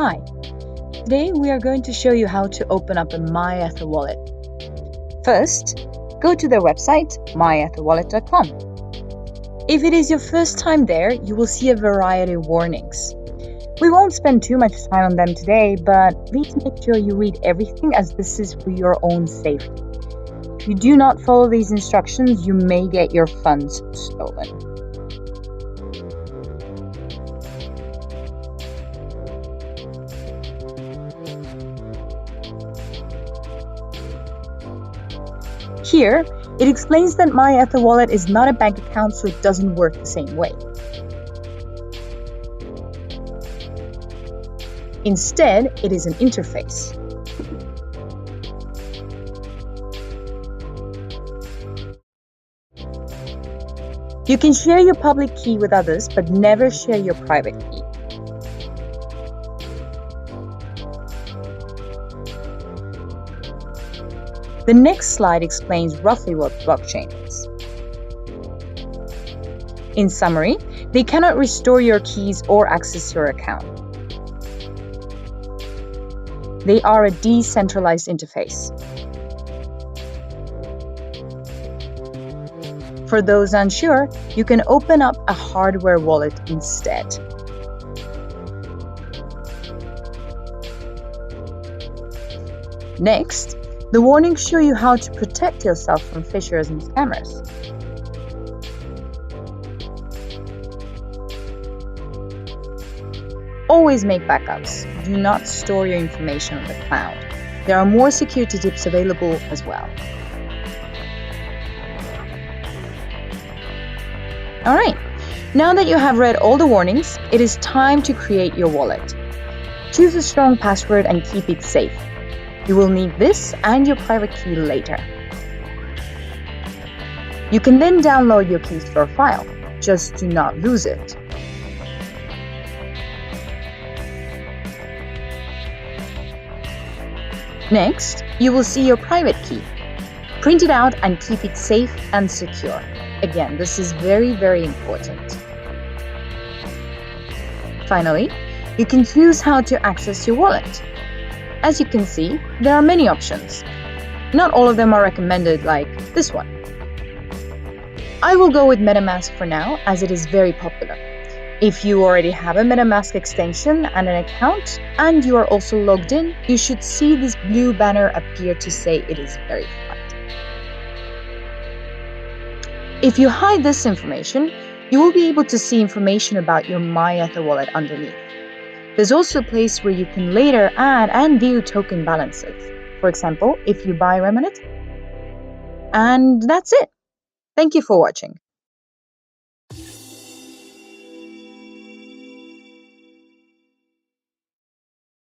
Hi, today we are going to show you how to open up a MyEtherWallet. First, go to their website, myetherwallet.com. If it is your first time there, you will see a variety of warnings. We won't spend too much time on them today, but please make sure you read everything as this is for your own safety. If you do not follow these instructions, you may get your funds stolen. Here, it explains that MyEtherWallet is not a bank account, so it doesn't work the same way. Instead, it is an interface. You can share your public key with others, but never share your private key. The next slide explains roughly what blockchain is. In summary, they cannot restore your keys or access your account. They are a decentralized interface. For those unsure, you can open up a hardware wallet instead. Next, the warnings show you how to protect yourself from phishers and scammers. Always make backups. Do not store your information on the cloud. There are more security tips available as well. Alright, now that you have read all the warnings, it is time to create your wallet. Choose a strong password and keep it safe. You will need this and your private key later. You can then download your keys for a file. Just do not lose it. Next, you will see your private key. Print it out and keep it safe and secure. Again, this is very, very important. Finally, you can choose how to access your wallet. As you can see, there are many options. Not all of them are recommended, like this one. I will go with MetaMask for now, as it is very popular. If you already have a MetaMask extension and an account, and you are also logged in, you should see this blue banner appear to say it is verified. If you hide this information, you will be able to see information about your MyEtherWallet underneath. There's also a place where you can later add and view token balances. For example, if you buy ReMoneta. And that's it. Thank you for watching.